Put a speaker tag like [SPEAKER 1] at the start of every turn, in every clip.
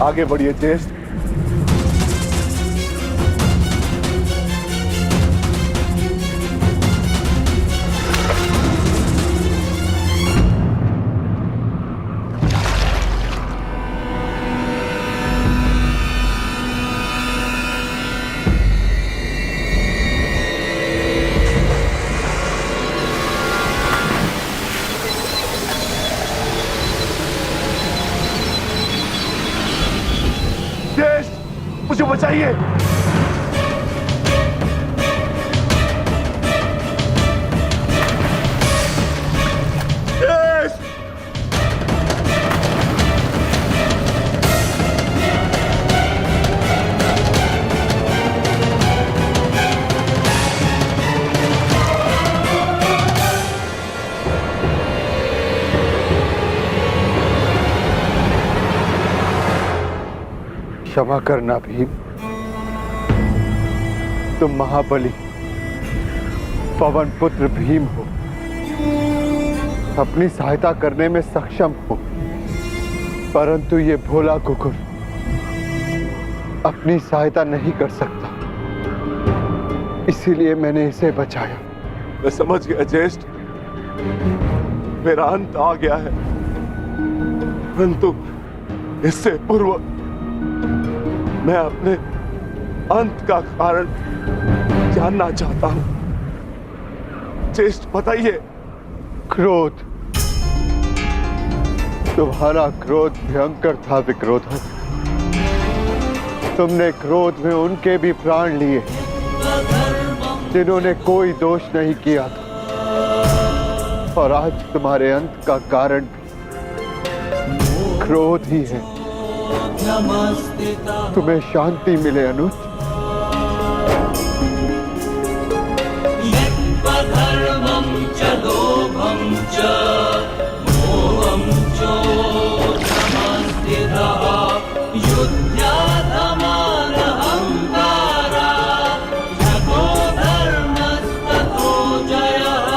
[SPEAKER 1] आगे बढ़िए ज्येष्ठ। मुझे बचाइए। क्षमा करना भीम, तुम महाबली पवन पुत्र भीम हो, अपनी सहायता करने में सक्षम हो, परंतु ये भोला कुकुर अपनी सहायता नहीं कर सकता, इसीलिए मैंने इसे बचाया। मैं समझ गया ज्येष्ठ, मेरा अंत आ गया है, परंतु इससे पूर्व मैं अपने अंत का कारण जानना चाहता हूं। ज्येष्ठ बताइए। क्रोध, तुम्हारा क्रोध भयंकर था विक्रोधन। तुमने क्रोध में उनके भी प्राण लिए जिन्होंने कोई दोष नहीं किया था, और आज तुम्हारे अंत का कारण भी क्रोध ही है। तुम्हें शांति मिले अनुज।
[SPEAKER 2] धर्मं च लोभं च मोहं चोषमस्थितः युध्यात्मान अहंकारा जगो धर्मस्ततो जयः।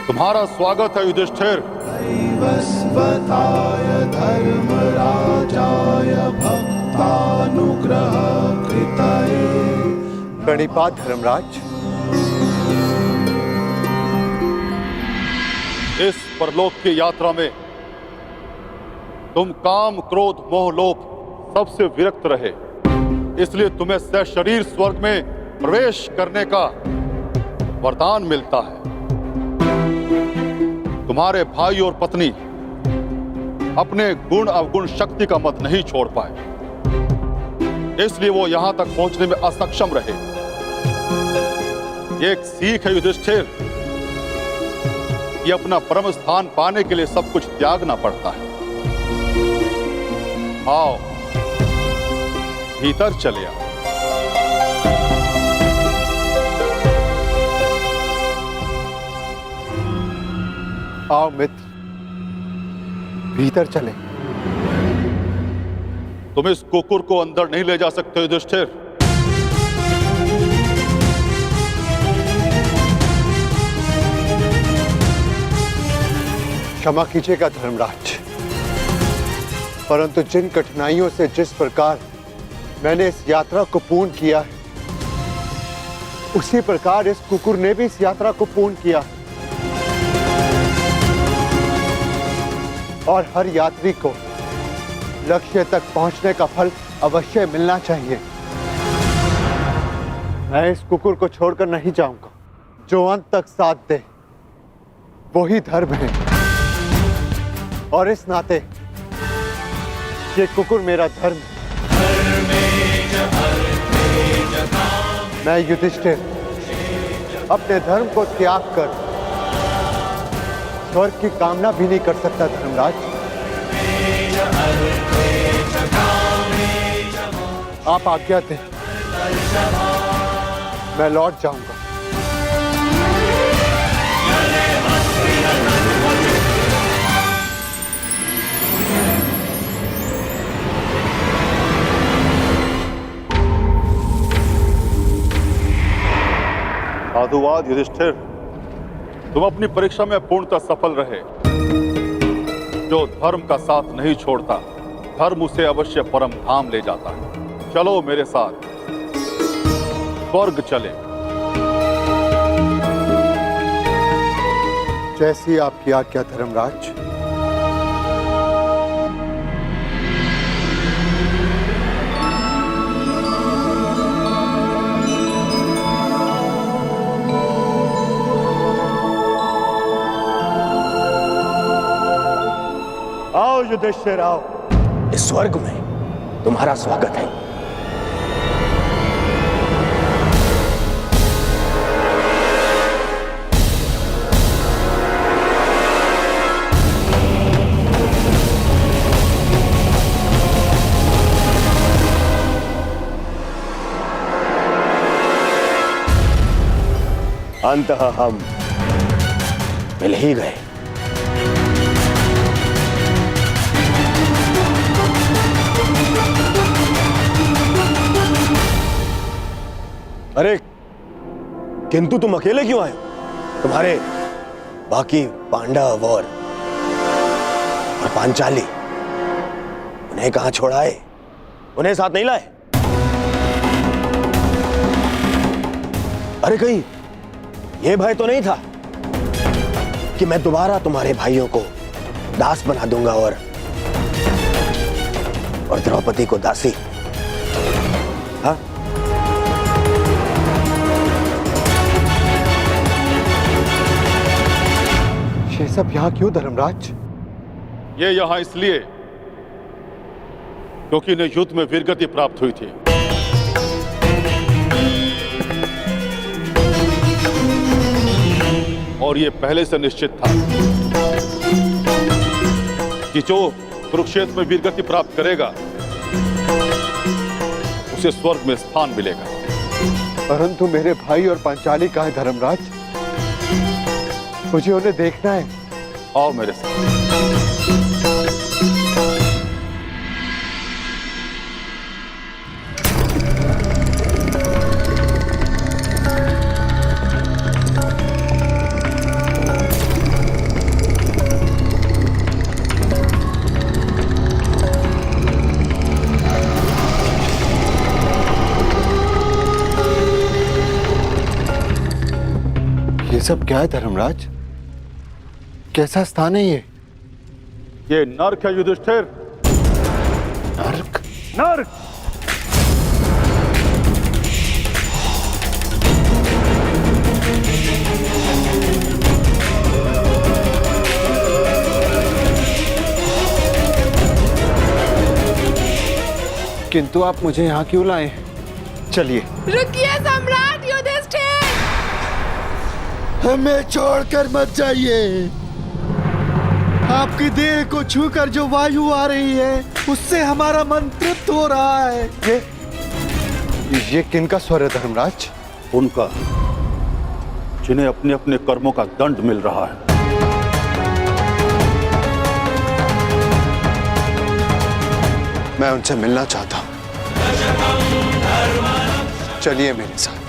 [SPEAKER 3] तुम्हारा स्वागत है युधिष्ठिर।
[SPEAKER 4] दैवस्वताय धर्मराजाय भक्तानुग्रह कृतये।
[SPEAKER 1] प्रणिपात धर्मराज।
[SPEAKER 3] इस परलोक की यात्रा में तुम काम, क्रोध, मोह, लोभ सबसे विरक्त रहे, इसलिए तुम्हें सशरीर स्वर्ग में प्रवेश करने का वरदान मिलता है। तुम्हारे भाई और पत्नी अपने गुण अवगुण शक्ति का मत नहीं छोड़ पाए, इसलिए वो यहां तक पहुंचने में असक्षम रहे। ये एक सीख है युधिष्ठिर कि अपना परम स्थान पाने के लिए सब कुछ त्यागना पड़ता है। आओ भीतर चले आओ।
[SPEAKER 1] आओ मित्र, भीतर चले।
[SPEAKER 3] तुम इस कुकुर को अंदर नहीं ले जा सकते युधिष्ठिर।
[SPEAKER 1] क्षमा कीजिएगा धर्मराज, परंतु जिन कठिनाइयों से जिस प्रकार मैंने इस यात्रा को पूर्ण किया है, उसी प्रकार इस कुकुर ने भी इस यात्रा को पूर्ण किया है। और हर यात्री को लक्ष्य तक पहुंचने का फल अवश्य मिलना चाहिए। मैं इस कुकुर को छोड़कर नहीं जाऊंगा। जो अंत तक साथ दे वही धर्म है, और इस नाते ये कुकुर मेरा धर्म है। मैं युधिष्ठिर अपने धर्म को त्याग कर स्वर्ग की कामना भी नहीं कर सकता धर्मराज। आप आज्ञा दें, मैं लौट जाऊंगा।
[SPEAKER 3] साधुवाद युधिष्ठिर, तुम अपनी परीक्षा में पूर्णतः सफल रहे। जो धर्म का साथ नहीं छोड़ता, धर्म उसे अवश्य परम धाम ले जाता है। चलो मेरे साथ, स्वर्ग चले।
[SPEAKER 1] जैसी आपकी आज्ञा धर्मराज। आओ युधिष्ठिर आओ।
[SPEAKER 5] इस स्वर्ग में तुम्हारा स्वागत है। अंततः हम मिल ही गए। अरे किंतु तुम अकेले क्यों आए हो? तुम्हारे बाकी पांडव और पांचाली, उन्हें कहां छोड़ाए? उन्हें साथ नहीं लाए? अरे कहीं यह भय तो नहीं था कि मैं दोबारा तुम्हारे भाइयों को दास बना दूंगा और द्रौपदी को दासी? हाँ?
[SPEAKER 1] ये सब यहां क्यों धर्मराज?
[SPEAKER 3] ये यहां इसलिए क्योंकि इन्हें युद्ध में वीरगति प्राप्त हुई थी। और ये पहले से निश्चित था कि जो कुरुक्षेत्र में वीरगति प्राप्त करेगा उसे स्वर्ग में स्थान मिलेगा।
[SPEAKER 1] परंतु मेरे भाई और पांचाली कहाँ है धर्मराज? मुझे उन्हें देखना है।
[SPEAKER 3] आओ मेरे साथ।
[SPEAKER 1] ये सब क्या है धर्मराज? कैसा स्थान है ये?
[SPEAKER 3] ये नर्क है युधिष्ठिर।
[SPEAKER 1] नर्क?
[SPEAKER 3] नर्क।
[SPEAKER 1] किंतु आप मुझे यहाँ क्यों लाए? चलिए।
[SPEAKER 6] रुकिए सम्राट युधिष्ठिर!
[SPEAKER 4] हमें छोड़कर मत जाइए। आपकी देह को छूकर जो वायु आ रही है उससे हमारा मन तृप्त हो रहा है।
[SPEAKER 1] ये किनका स्वर है धर्मराज?
[SPEAKER 3] उनका, जिन्हें अपने अपने कर्मों का दंड मिल रहा है।
[SPEAKER 1] मैं उनसे मिलना चाहता हूँ। चलिए मेरे साथ।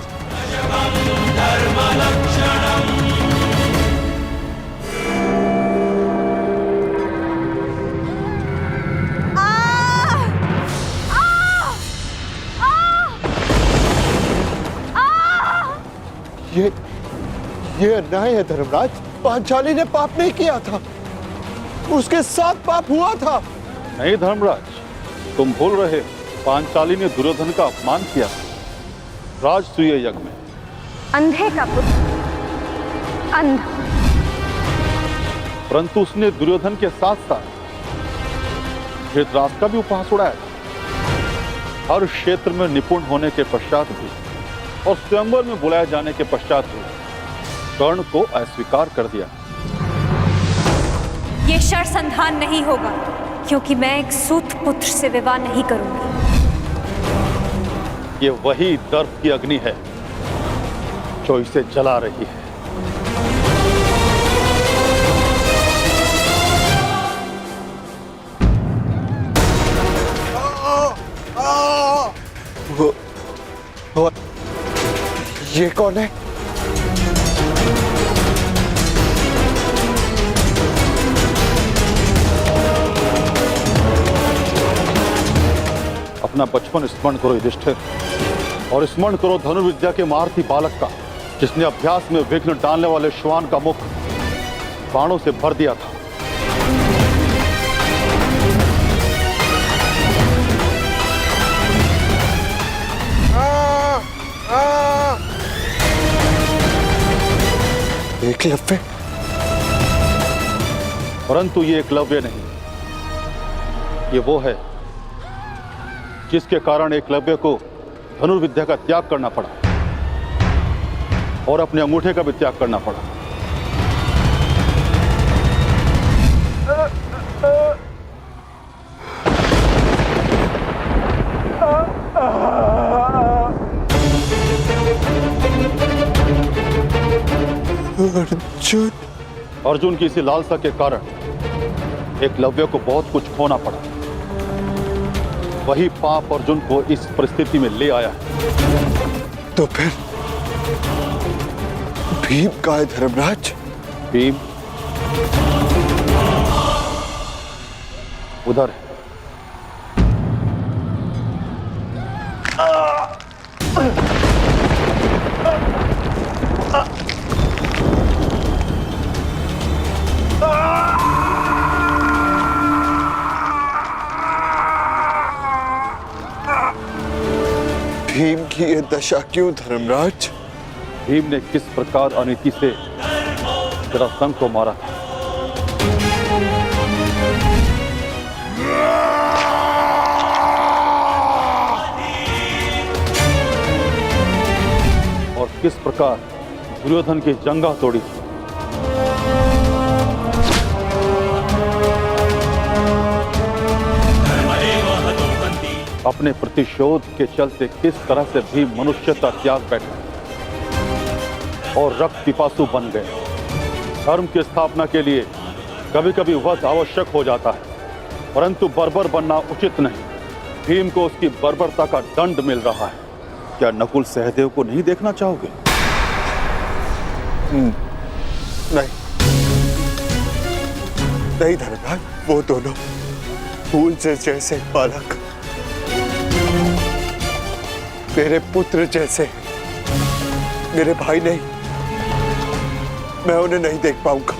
[SPEAKER 1] ये अन्याय है धर्मराज। पांचाली ने पाप नहीं किया था, उसके साथ पाप हुआ था।
[SPEAKER 3] नहीं धर्मराज, तुम भूल रहे हो। पांचाली ने दुर्योधन का अपमान किया राजसूय यज्ञ में।
[SPEAKER 7] अंधे का पुत्र अंधा।
[SPEAKER 3] परंतु उसने दुर्योधन के साथ साथ धृतराष्ट्र का भी उपहास उड़ाया था। हर क्षेत्र में निपुण होने के पश्चात भी और स्वयंवर में बुलाए जाने के पश्चात भी कर्ण को अस्वीकार कर दिया।
[SPEAKER 7] ये शर संधान नहीं होगा। क्योंकि मैं एक सूत पुत्र से विवाह नहीं करूंगी।
[SPEAKER 3] ये वही दर्प की अग्नि है जो इसे जला रही है।
[SPEAKER 1] वो ये कौन है?
[SPEAKER 3] अपना बचपन स्मरण करो युधिष्ठिर, और स्मरण करो धनुर्विद्या के महारथी बालक का, जिसने अभ्यास में विघ्न डालने वाले श्वान का मुख बाणों से भर दिया था।
[SPEAKER 1] एकलव्य?
[SPEAKER 3] परंतु ये एकलव्य नहीं, ये वो है जिसके कारण एकलव्य को धनुर्विद्या का त्याग करना पड़ा और अपने अंगूठे का भी त्याग करना पड़ा।
[SPEAKER 1] अर्जुन?
[SPEAKER 3] अर्जुन की इसी लालसा के कारण एकलव्य को बहुत कुछ खोना पड़ा। वही पाप अर्जुन को इस परिस्थिति में ले आया है।
[SPEAKER 1] तो फिर भीम का है धर्मराज?
[SPEAKER 3] भीम उधर है।
[SPEAKER 1] भीम की ये दशा क्यों धर्मराज?
[SPEAKER 3] भीम ने किस प्रकार अनीति से जरासंध को मारा था। और किस प्रकार दुर्योधन की जंगा तोड़ी थी। अपने प्रतिशोध के चलते किस तरह से भी मनुष्यता त्याग बैठा और रक्त पिपासु बन गए। धर्म की स्थापना के लिए कभी कभी वध आवश्यक हो जाता है, परंतु बर्बर बनना उचित नहीं। भीम को उसकी बर्बरता का दंड मिल रहा है। क्या नकुल सहदेव को नहीं देखना चाहोगे?
[SPEAKER 1] नहीं नहीं धर्मराज, वो दोनों फूल से जैसे बालक मेरे पुत्र जैसे, मेरे भाई नहीं। मैं उन्हें नहीं देख पाऊंगा,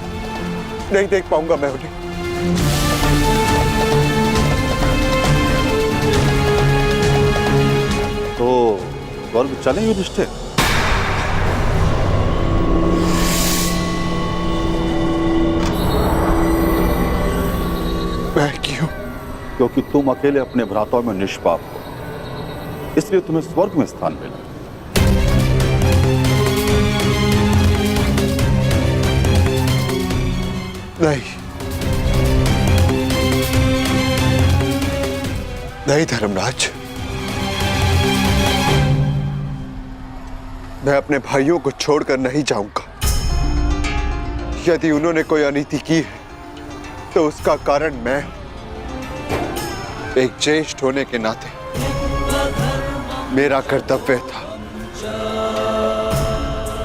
[SPEAKER 1] नहीं देख पाऊंगा मैं उन्हें।
[SPEAKER 3] तो स्वर्ग चलें युधिष्ठिर?
[SPEAKER 1] मैं क्यों?
[SPEAKER 3] क्योंकि तुम अकेले अपने भ्राताओं में निष्पाप हो, इसलिए तुम्हें स्वर्ग में स्थान मिला।
[SPEAKER 1] नहीं नहीं धर्मराज, मैं अपने भाइयों को छोड़कर नहीं जाऊंगा। यदि उन्होंने कोई अनीति की है तो उसका कारण मैं, एक ज्येष्ठ होने के नाते मेरा कर्तव्य था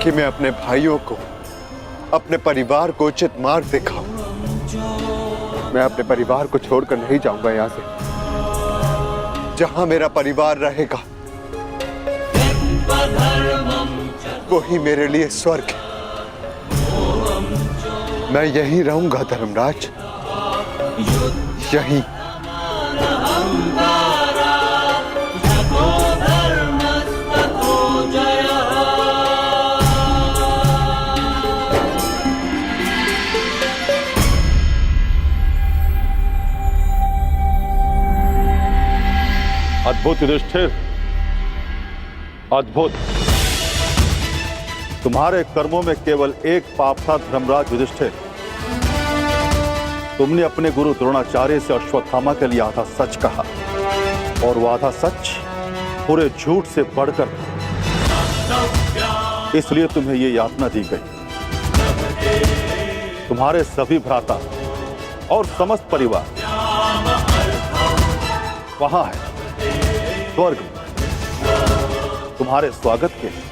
[SPEAKER 1] कि मैं अपने भाइयों को, अपने परिवार को उचित मार्ग दिखाऊं। मैं अपने परिवार को छोड़कर नहीं जाऊंगा यहां से। जहां मेरा परिवार रहेगा वही मेरे लिए स्वर्ग है। मैं यहीं रहूंगा धर्मराज, यहीं।
[SPEAKER 3] अद्भुत युधिष्ठिर, अद्भुत। तुम्हारे कर्मों में केवल एक पाप था धर्मराज युधिष्ठिर, तुमने अपने गुरु द्रोणाचार्य से अश्वत्थामा के लिए आधा सच कहा और वो आधा सच पूरे झूठ से बढ़कर था। इसलिए तुम्हें ये यातना दी गई। तुम्हारे सभी भ्राता और समस्त परिवार वहां है स्वर्ग में तुम्हारे स्वागत के लिए।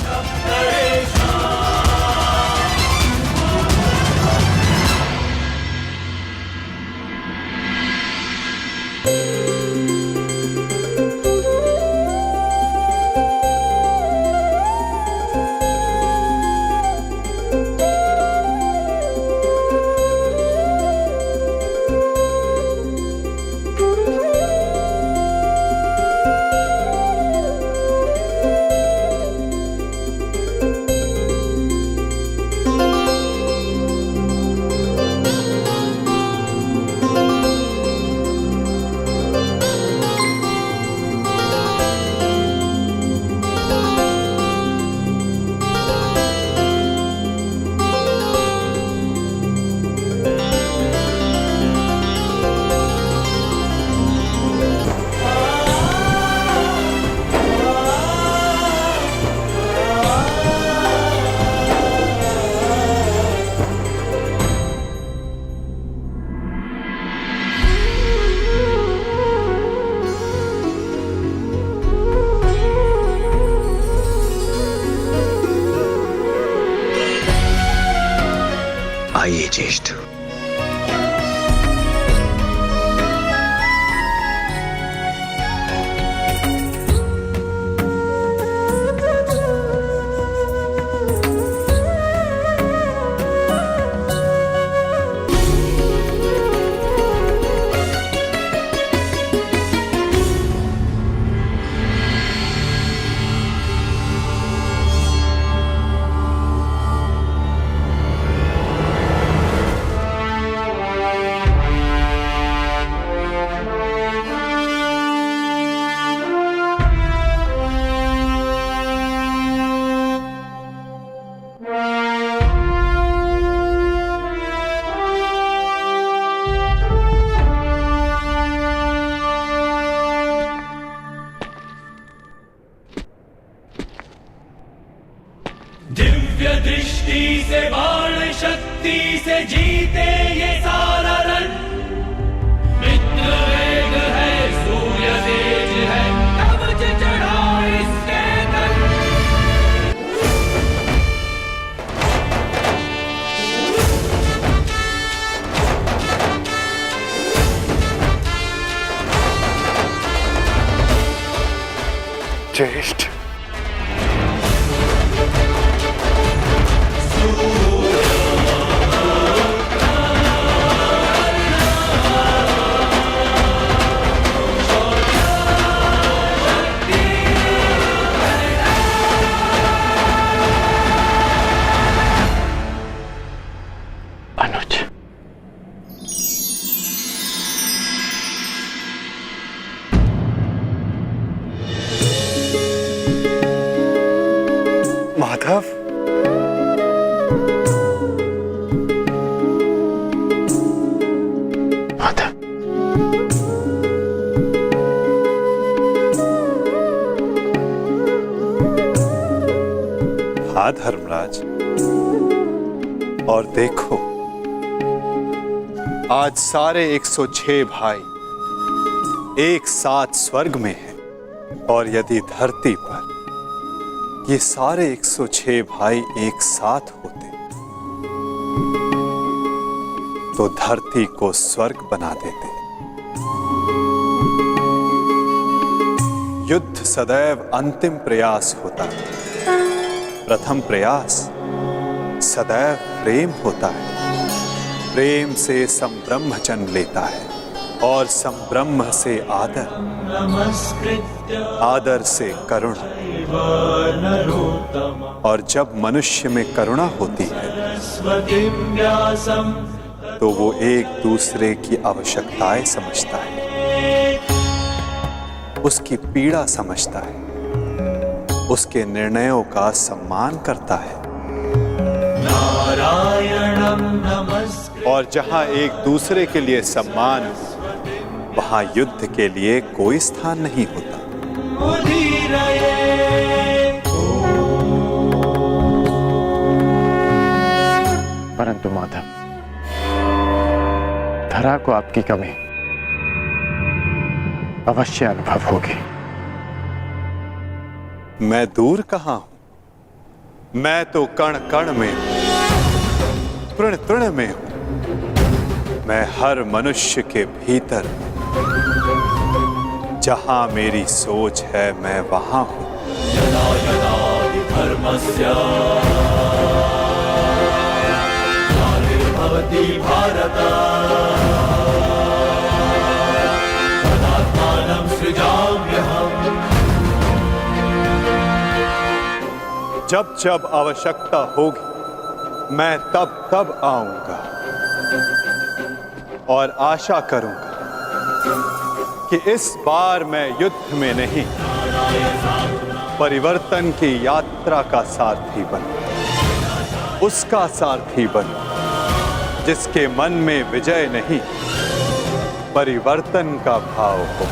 [SPEAKER 5] आइए ज्येष्ठ।
[SPEAKER 2] दिव्य दृष्टि से बाण शक्ति से जीते ये सारा रण। मित्र वेग है सूर्य तेज है कवच चढ़ा इसके तन।
[SPEAKER 1] ज्येष्ठ
[SPEAKER 5] अनुज,
[SPEAKER 1] माधव,
[SPEAKER 5] माधव,
[SPEAKER 8] हाँ धर्मराज, और देखो आज सारे 106 भाई एक साथ स्वर्ग में हैं, और यदि धरती पर ये सारे 106 भाई एक साथ होते तो धरती को स्वर्ग बना देते। युद्ध सदैव अंतिम प्रयास होता है। प्रथम प्रयास सदैव प्रेम होता है। प्रेम से संब्रह्म जन्म लेता है और संब्रह्म से आदर, आदर से करुणा, और जब मनुष्य में करुणा होती है तो वो एक दूसरे की आवश्यकताएं समझता है, उसकी पीड़ा समझता है, उसके निर्णयों का सम्मान करता है।
[SPEAKER 2] नारायणं
[SPEAKER 8] और जहां एक दूसरे के लिए सम्मान, वहां युद्ध के लिए कोई स्थान नहीं होता।
[SPEAKER 1] परंतु माधव, धरा को आपकी कमी अवश्य अनुभव होगी।
[SPEAKER 8] मैं दूर कहां हूं, मैं तो कण कण में हूं, तृण तृण में हूं। मैं हर मनुष्य के भीतर हूं। जहां मेरी सोच है मैं वहां हूं।
[SPEAKER 2] यदा यदा हि धर्मस्य ग्लानिर्भवति भारत तदात्मानं सृजाम्यहम्।
[SPEAKER 8] जब जब आवश्यकता होगी मैं तब तब आऊंगा और आशा करूंगा कि इस बार मैं युद्ध में नहीं, परिवर्तन की यात्रा का सारथी बनूं, उसका सारथी बनूं जिसके मन में विजय नहीं, परिवर्तन का भाव हो।